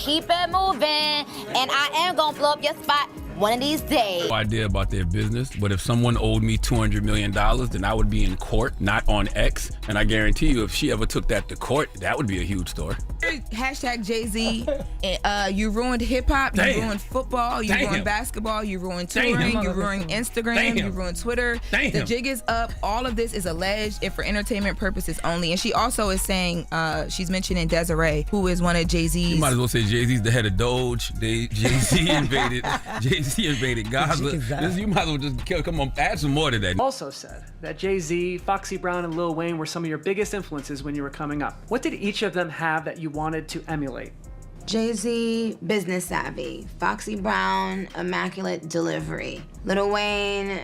keep it moving, and I am gonna blow up your spot one of these days. No idea about their business, but if someone owed me $200 million, then I would be in court, not on X. And I guarantee you, if she ever took that to court, that would be a huge story. Hashtag Jay-Z, you ruined hip-hop, you ruined football, you ruined basketball, you ruined touring, you ruined Instagram, you ruined Twitter. The jig is up. All of this is alleged and for entertainment purposes only. And she also is saying, she's mentioning Desiree, who is one of Jay-Z's. You might as well say Jay-Z's the head of Doge. Jay-Z invaded Gaza. You might as well just come on, add some more to that. Also said that Jay-Z, Foxy Brown, and Lil Wayne were some of your biggest influences when you were coming up. What did each of them have that you wanted to emulate? Jay-Z, business savvy. Foxy Brown, immaculate delivery. Lil Wayne,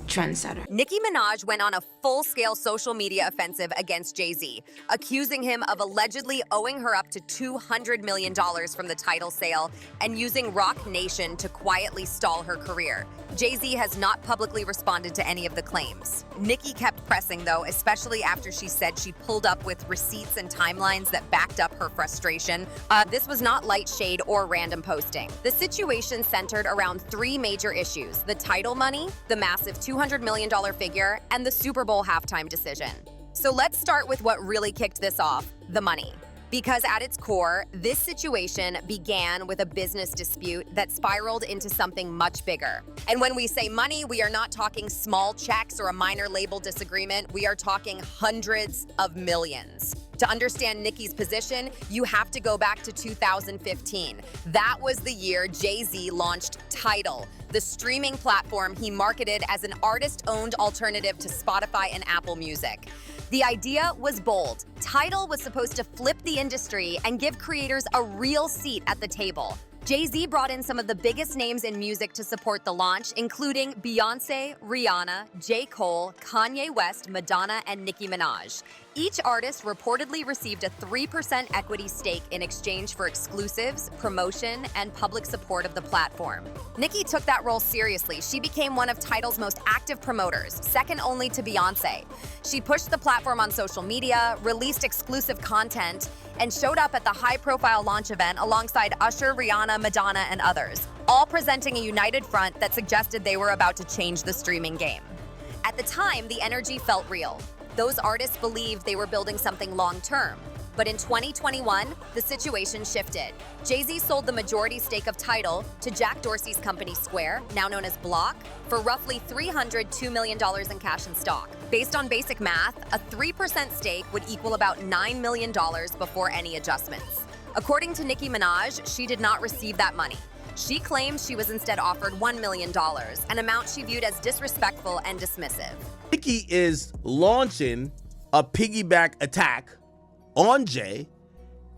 trendsetter. Nicki Minaj went on a full-scale social media offensive against Jay-Z, accusing him of allegedly owing her up to $200 million from the Tidal sale and using Roc Nation to quietly stall her career. Jay-Z has not publicly responded to any of the claims. Nicki kept pressing, though, especially after she said she pulled up with receipts and timelines that backed up her frustration. This was not light shade or random posting. The situation centered around three major issues: the Tidal money, the massive $200 million figure, and the Super Bowl halftime decision. So let's start with what really kicked this off: the money. Because at its core, this situation began with a business dispute that spiraled into something much bigger. And when we say money, we are not talking small checks or a minor label disagreement. We are talking hundreds of millions. To understand Nicki's position, you have to go back to 2015. That was the year Jay-Z launched Tidal, the streaming platform he marketed as an artist-owned alternative to Spotify and Apple Music. The idea was bold. Tidal was supposed to flip the industry and give creators a real seat at the table. Jay-Z brought in some of the biggest names in music to support the launch, including Beyoncé, Rihanna, J. Cole, Kanye West, Madonna, and Nicki Minaj. Each artist reportedly received a 3% equity stake in exchange for exclusives, promotion, and public support of the platform. Nicki took that role seriously. She became one of Tidal's most active promoters, second only to Beyoncé. She pushed the platform on social media, released exclusive content, and showed up at the high-profile launch event alongside Usher, Rihanna, Madonna, and others, all presenting a united front that suggested they were about to change the streaming game. At the time, the energy felt real. Those artists believed they were building something long-term. But in 2021, the situation shifted. Jay-Z sold the majority stake of Tidal to Jack Dorsey's company Square, now known as Block, for roughly $302 million in cash and stock. Based on basic math, a 3% stake would equal about $9 million before any adjustments. According to Nicki Minaj, she did not receive that money. She claims she was instead offered $1 million, an amount she viewed as disrespectful and dismissive. Nicki is launching a piggyback attack on Jay,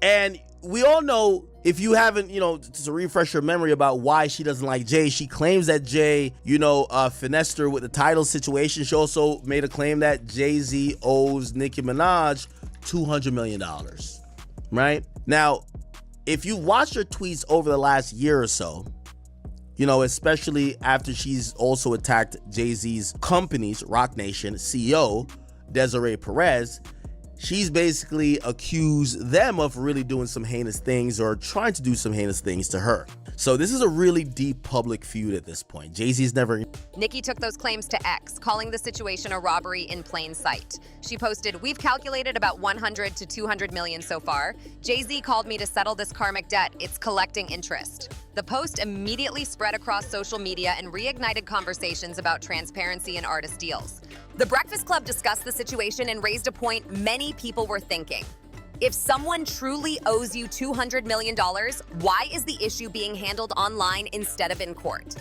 and we all know, if you haven't, just to refresh your memory about why she doesn't like Jay, she claims that Jay, finessed her with the Tidal situation. She also made a claim that Jay-Z owes Nicki Minaj $200 million, right? Now, if you watched her tweets over the last year or so, especially after she's also attacked Jay-Z's company's Roc Nation CEO, Desiree Perez, she's basically accused them of really doing some heinous things or trying to do some heinous things to her. So this is a really deep public feud at this point. Jay-Z's never... Nicki took those claims to X, calling the situation a robbery in plain sight. She posted, "We've calculated about 100 to 200 million so far. Jay-Z called me to settle this karmic debt. It's collecting interest." The post immediately spread across social media and reignited conversations about transparency in artist deals. The Breakfast Club discussed the situation and raised a point many people were thinking. If someone truly owes you $200 million, why is the issue being handled online instead of in court?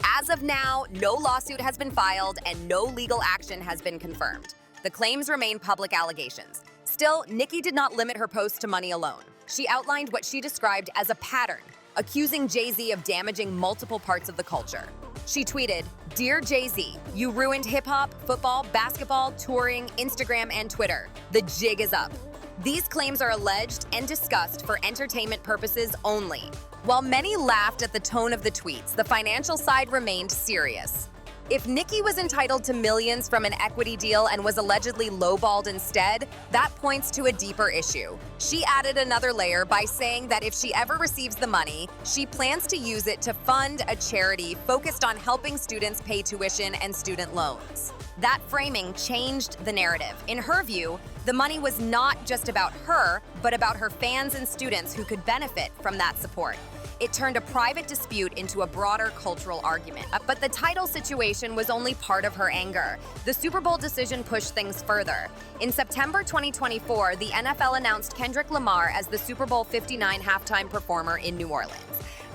As of now, no lawsuit has been filed and no legal action has been confirmed. The claims remain public allegations. Still, Nicki did not limit her post to money alone. She outlined what she described as a pattern, accusing Jay-Z of damaging multiple parts of the culture. She tweeted, "Dear Jay-Z, you ruined hip-hop, football, basketball, touring, Instagram, and Twitter. The jig is up." These claims are alleged and discussed for entertainment purposes only. While many laughed at the tone of the tweets, the financial side remained serious. If Nicki was entitled to millions from an equity deal and was allegedly lowballed instead, that points to a deeper issue. She added another layer by saying that if she ever receives the money, she plans to use it to fund a charity focused on helping students pay tuition and student loans. That framing changed the narrative. In her view, the money was not just about her, but about her fans and students who could benefit from that support. It turned a private dispute into a broader cultural argument. But the Tidal situation was only part of her anger. The Super Bowl decision pushed things further. In September 2024, the NFL announced Kendrick Lamar as the Super Bowl 59 halftime performer in New Orleans.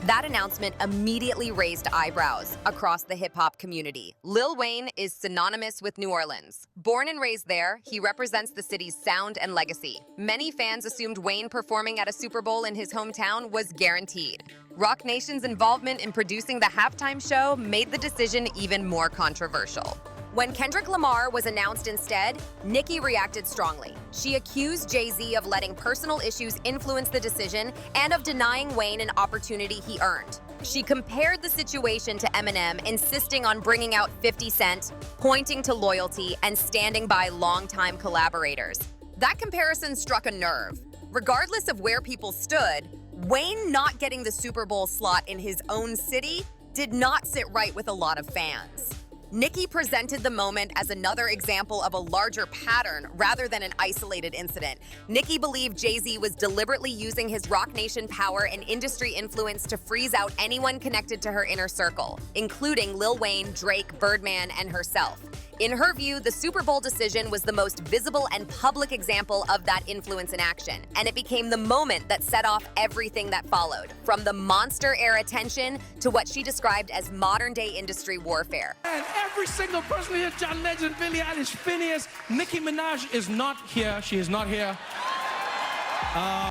That announcement immediately raised eyebrows across the hip-hop community. Lil Wayne is synonymous with New Orleans. Born and raised there, he represents the city's sound and legacy. Many fans assumed Wayne performing at a Super Bowl in his hometown was guaranteed. Roc Nation's involvement in producing the halftime show made the decision even more controversial. When Kendrick Lamar was announced instead, Nicki reacted strongly. She accused Jay-Z of letting personal issues influence the decision and of denying Wayne an opportunity he earned. She compared the situation to Eminem, insisting on bringing out 50 Cent, pointing to loyalty, and standing by longtime collaborators. That comparison struck a nerve. Regardless of where people stood, Wayne not getting the Super Bowl slot in his own city did not sit right with a lot of fans. Nicki presented the moment as another example of a larger pattern rather than an isolated incident. Nicki believed Jay-Z was deliberately using his Roc Nation power and industry influence to freeze out anyone connected to her inner circle, including Lil Wayne, Drake, Birdman, and herself. In her view, the Super Bowl decision was the most visible and public example of that influence in action, and it became the moment that set off everything that followed, from the monster-era tension to what she described as modern-day industry warfare. And every single person here, John Legend, Billie Eilish, Phineas, Nicki Minaj is not here. She is not here.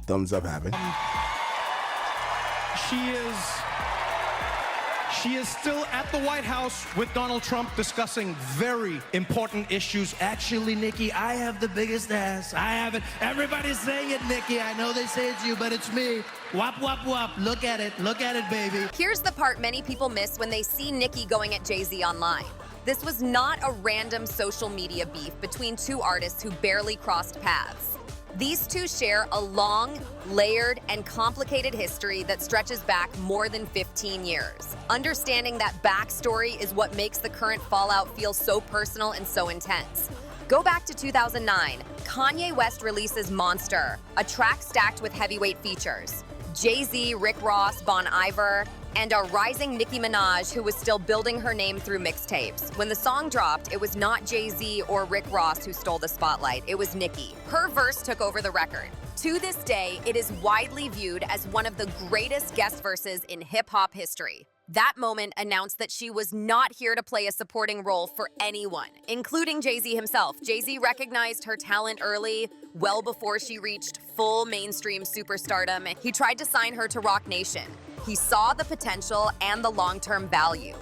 Thumbs up happen. She is still at the White House with Donald Trump discussing very important issues. Actually, Nicki, I have the biggest ass. I have it. Everybody's saying it, Nicki. I know they say it's you, but it's me. Wop, wop, wop. Look at it, baby. Here's the part many people miss when they see Nicki going at Jay-Z online. This was not a random social media beef between two artists who barely crossed paths. These two share a long, layered, and complicated history that stretches back more than 15 years. Understanding that backstory is what makes the current fallout feel so personal and so intense. Go back to 2009. Kanye West releases Monster, a track stacked with heavyweight features. Jay-Z, Rick Ross, Bon Iver, and a rising Nicki Minaj who was still building her name through mixtapes. When the song dropped, it was not Jay-Z or Rick Ross who stole the spotlight, it was Nicki. Her verse took over the record. To this day, it is widely viewed as one of the greatest guest verses in hip-hop history. That moment announced that she was not here to play a supporting role for anyone, including Jay-Z himself. Jay-Z recognized her talent early, well before she reached full mainstream superstardom. He tried to sign her to Roc Nation. He saw the potential and the long-term value.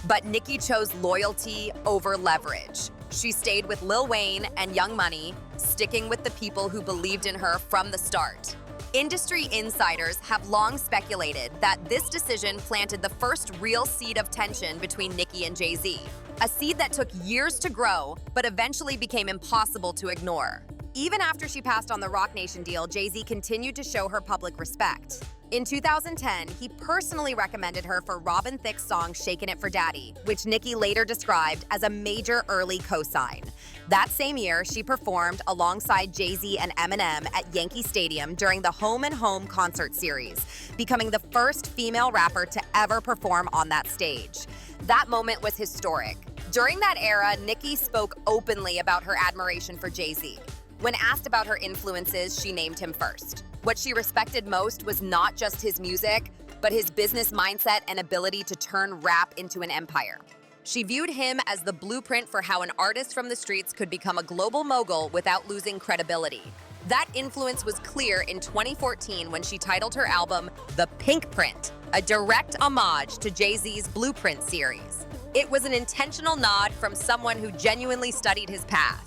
But Nicki chose loyalty over leverage. She stayed with Lil Wayne and Young Money, sticking with the people who believed in her from the start. Industry insiders have long speculated that this decision planted the first real seed of tension between Nicki and Jay-Z, a seed that took years to grow, but eventually became impossible to ignore. Even after she passed on the Roc Nation deal, Jay-Z continued to show her public respect. In 2010, he personally recommended her for Robin Thicke's song Shakin' It for Daddy, which Nicki later described as a major early cosign. That same year, she performed alongside Jay-Z and Eminem at Yankee Stadium during the Home and Home concert series, becoming the first female rapper to ever perform on that stage. That moment was historic. During that era, Nicki spoke openly about her admiration for Jay-Z. When asked about her influences, she named him first. What she respected most was not just his music, but his business mindset and ability to turn rap into an empire. She viewed him as the blueprint for how an artist from the streets could become a global mogul without losing credibility. That influence was clear in 2014 when she titled her album The Pink Print, a direct homage to Jay-Z's Blueprint series. It was an intentional nod from someone who genuinely studied his path.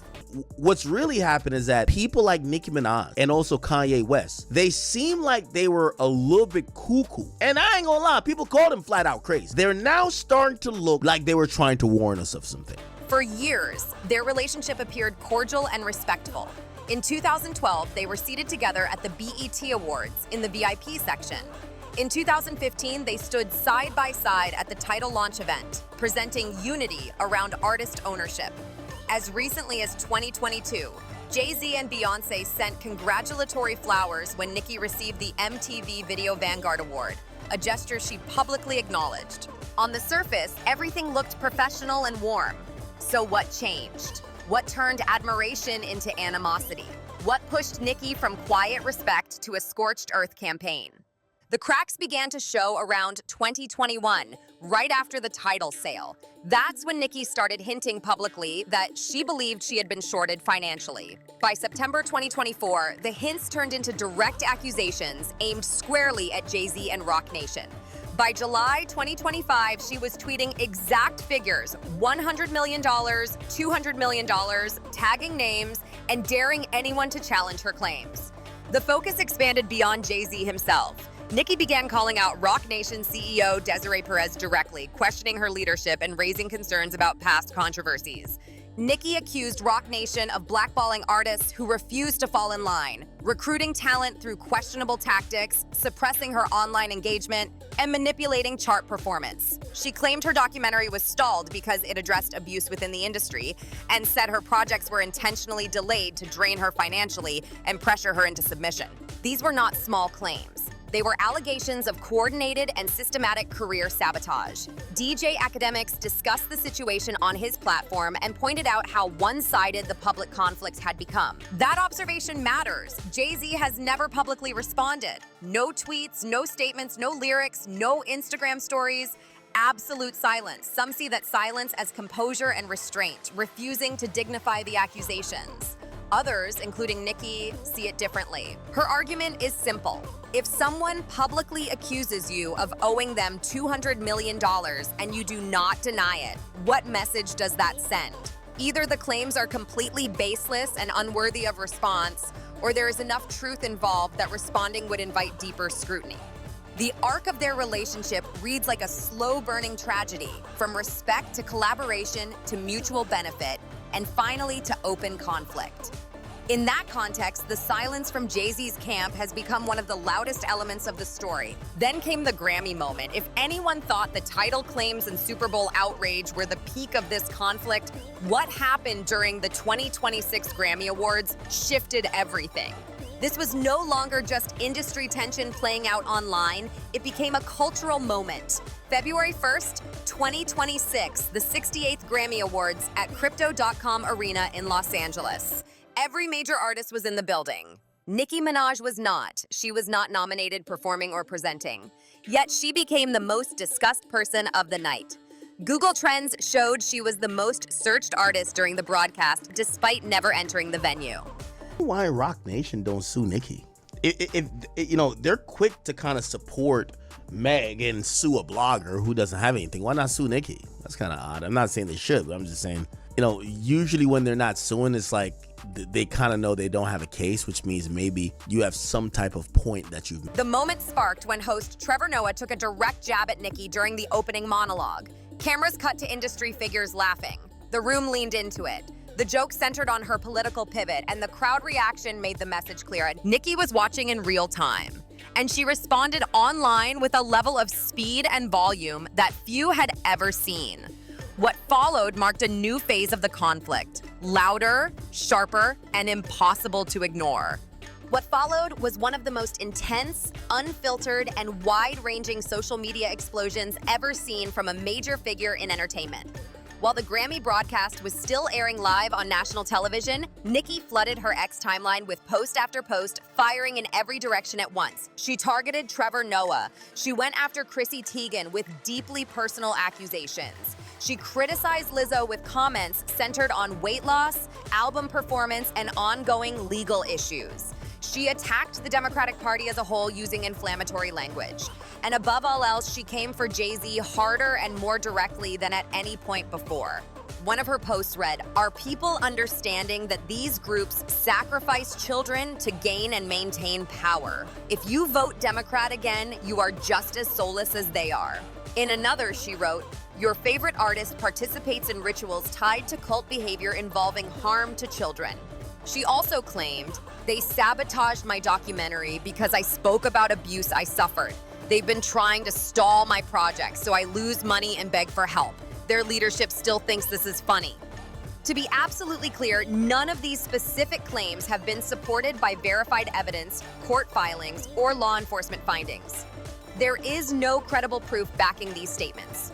what's really happened is that people like Nicki Minaj and also Kanye West, they seem like they were a little bit cuckoo. And I ain't gonna lie, people call them flat out crazy. They're now starting to look like they were trying to warn us of something. For years, their relationship appeared cordial and respectful. In 2012, they were seated together at the BET Awards in the VIP section. In 2015, they stood side by side at the Tidal launch event, presenting unity around artist ownership. As recently as 2022, Jay-Z and Beyoncé sent congratulatory flowers when Nicki received the MTV Video Vanguard Award, a gesture she publicly acknowledged. On the surface, everything looked professional and warm. So what changed? What turned admiration into animosity? What pushed Nicki from quiet respect to a scorched earth campaign? The cracks began to show around 2021, right after the Tidal sale. That's when Nicki started hinting publicly that she believed she had been shorted financially. By September 2024, the hints turned into direct accusations aimed squarely at Jay-Z and Rock Nation. By July 2025, she was tweeting exact figures, $100 million, $200 million, tagging names, and daring anyone to challenge her claims. The focus expanded beyond Jay-Z himself. Nicki began calling out Rock Nation CEO Desiree Perez directly, questioning her leadership and raising concerns about past controversies. Nicki accused Rock Nation of blackballing artists who refused to fall in line, recruiting talent through questionable tactics, suppressing her online engagement, and manipulating chart performance. She claimed her documentary was stalled because it addressed abuse within the industry, and said her projects were intentionally delayed to drain her financially and pressure her into submission. These were not small claims. They were allegations of coordinated and systematic career sabotage. DJ Academics discussed the situation on his platform and pointed out how one-sided the public conflict had become. That observation matters. Jay-Z has never publicly responded. No tweets, no statements, no lyrics, no Instagram stories. Absolute silence. Some see that silence as composure and restraint, refusing to dignify the accusations. Others, including Nicki, see it differently. Her argument is simple. If someone publicly accuses you of owing them $200 million and you do not deny it, what message does that send? Either the claims are completely baseless and unworthy of response, or there is enough truth involved that responding would invite deeper scrutiny. The arc of their relationship reads like a slow-burning tragedy, from respect to collaboration to mutual benefit, and finally to open conflict. In that context, the silence from Jay-Z's camp has become one of the loudest elements of the story. Then came the Grammy moment. If anyone thought the Tidal claims and Super Bowl outrage were the peak of this conflict, what happened during the 2026 Grammy Awards shifted everything. This was no longer just industry tension playing out online, it became a cultural moment. February 1st, 2026, the 68th Grammy Awards at Crypto.com Arena in Los Angeles. Every major artist was in the building. Nicki Minaj was not. She was not nominated, performing, or presenting. Yet she became the most discussed person of the night. Google Trends showed she was the most searched artist during the broadcast, despite never entering the venue. Why Rock Nation don't sue Nicki? If you know, they're quick to kind of support Meg and sue a blogger who doesn't have anything. Why not sue Nicki? That's kind of odd. I'm not saying they should, but I'm just saying, you know, usually when they're not suing, it's like they kind of know they don't have a case, which means maybe you have some type of point that you've made. The moment sparked when host Trevor Noah took a direct jab at Nicki during the opening monologue. Cameras cut to industry figures laughing. The room leaned into it. The joke centered on her political pivot, and the crowd reaction made the message clear. Nicki was watching in real time, and she responded online with a level of speed and volume that few had ever seen. What followed marked a new phase of the conflict, louder, sharper, and impossible to ignore. What followed was one of the most intense, unfiltered, and wide-ranging social media explosions ever seen from a major figure in entertainment. While the Grammy broadcast was still airing live on national television, Nicki flooded her X timeline with post after post, firing in every direction at once. She targeted Trevor Noah. She went after Chrissy Teigen with deeply personal accusations. She criticized Lizzo with comments centered on weight loss, album performance, and ongoing legal issues. She attacked the Democratic Party as a whole using inflammatory language. And above all else, she came for Jay-Z harder and more directly than at any point before. one of her posts read, "Are people understanding that these groups sacrifice children to gain and maintain power? If you vote Democrat again, you are just as soulless as they are." In another, she wrote, "Your favorite artist participates in rituals tied to cult behavior involving harm to children." She also claimed, "They sabotaged my documentary because I spoke about abuse I suffered. They've been trying to stall my project, so I lose money and beg for help. Their leadership still thinks this is funny." To be absolutely clear, none of these specific claims have been supported by verified evidence, court filings, or law enforcement findings. There is no credible proof backing these statements.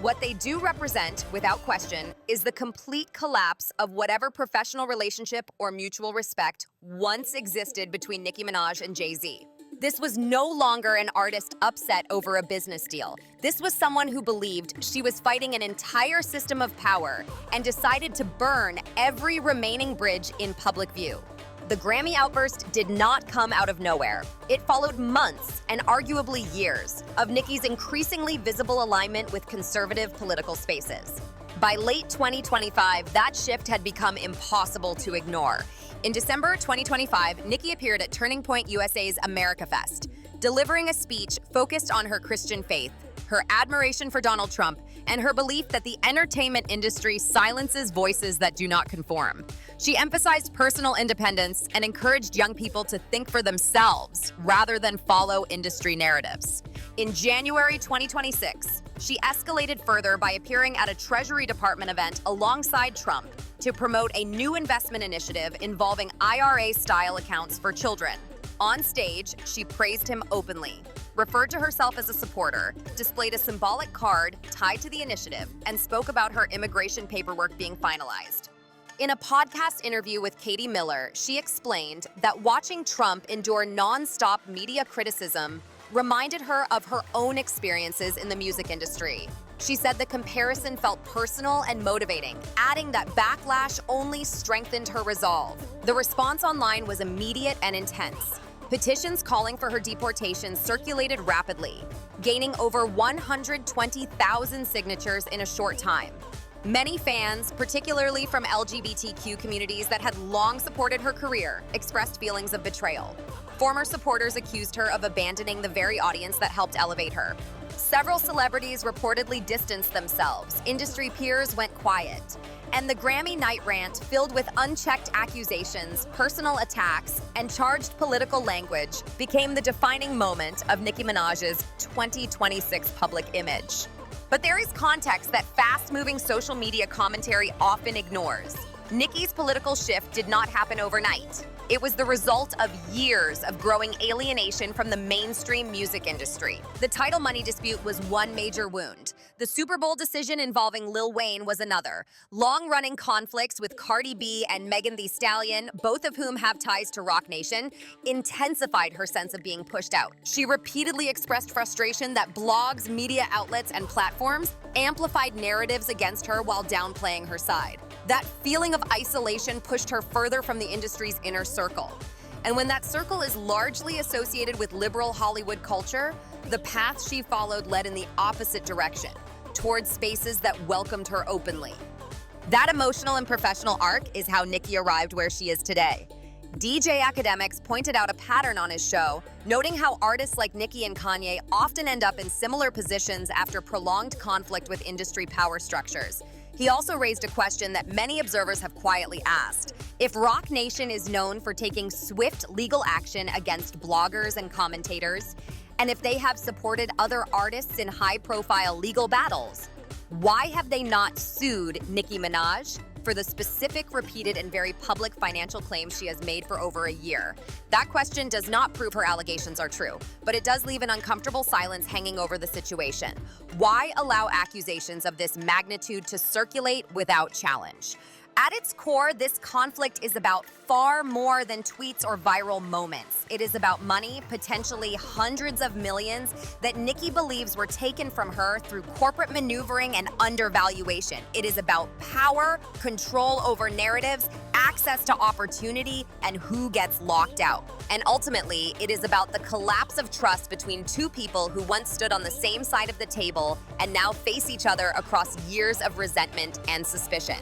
What they do represent, without question, is the complete collapse of whatever professional relationship or mutual respect once existed between Nicki Minaj and Jay-Z. This was no longer an artist upset over a business deal. This was someone who believed she was fighting an entire system of power and decided to burn every remaining bridge in public view. The Grammy outburst did not come out of nowhere. It followed months and arguably years of Nicki's increasingly visible alignment with conservative political spaces. By late 2025, that shift had become impossible to ignore. In December 2025, Nicki appeared at Turning Point USA's America Fest, delivering a speech focused on her Christian faith, her admiration for Donald Trump, and her belief that the entertainment industry silences voices that do not conform. She emphasized personal independence and encouraged young people to think for themselves rather than follow industry narratives. In January 2026, she escalated further by appearing at a Treasury Department event alongside Trump to promote a new investment initiative involving IRA-style accounts for children. On stage, she praised him openly, referred to herself as a supporter, displayed a symbolic card tied to the initiative, and spoke about her immigration paperwork being finalized. In a podcast interview with Katie Miller, she explained that watching Trump endure non-stop media criticism reminded her of her own experiences in the music industry. She said the comparison felt personal and motivating, adding that backlash only strengthened her resolve. The response online was immediate and intense. Petitions calling for her deportation circulated rapidly, gaining over 120,000 signatures in a short time. Many fans, particularly from LGBTQ communities that had long supported her career, expressed feelings of betrayal. Former supporters accused her of abandoning the very audience that helped elevate her. Several celebrities reportedly distanced themselves. Industry peers went quiet. And the Grammy night rant, filled with unchecked accusations, personal attacks, and charged political language, became the defining moment of Nicki Minaj's 2026 public image. But there is context that fast-moving social media commentary often ignores. Nicki's political shift did not happen overnight. It was the result of years of growing alienation from the mainstream music industry. The Tidal money dispute was one major wound. The Super Bowl decision involving Lil Wayne was another. Long-running conflicts with Cardi B and Megan Thee Stallion, both of whom have ties to Rock Nation, intensified her sense of being pushed out. She repeatedly expressed frustration that blogs, media outlets, and platforms amplified narratives against her while downplaying her side. That feeling of isolation pushed her further from the industry's inner circle. And when that circle is largely associated with liberal Hollywood culture, the path she followed led in the opposite direction, towards spaces that welcomed her openly. That emotional and professional arc is how Nicki arrived where she is today. DJ Academics pointed out a pattern on his show, noting how artists like Nicki and Kanye often end up in similar positions after prolonged conflict with industry power structures. He also raised a question that many observers have quietly asked. If Rock Nation is known for taking swift legal action against bloggers and commentators, and if they have supported other artists in high-profile legal battles, why have they not sued Nicki Minaj for the specific, repeated, and very public financial claims she has made for over a year? That question does not prove her allegations are true, but it does leave an uncomfortable silence hanging over the situation. Why allow accusations of this magnitude to circulate without challenge? At its core, this conflict is about far more than tweets or viral moments. It is about money, potentially hundreds of millions, that Nicki believes were taken from her through corporate maneuvering and undervaluation. It is about power, control over narratives, access to opportunity, and who gets locked out. And ultimately, it is about the collapse of trust between two people who once stood on the same side of the table and now face each other across years of resentment and suspicion.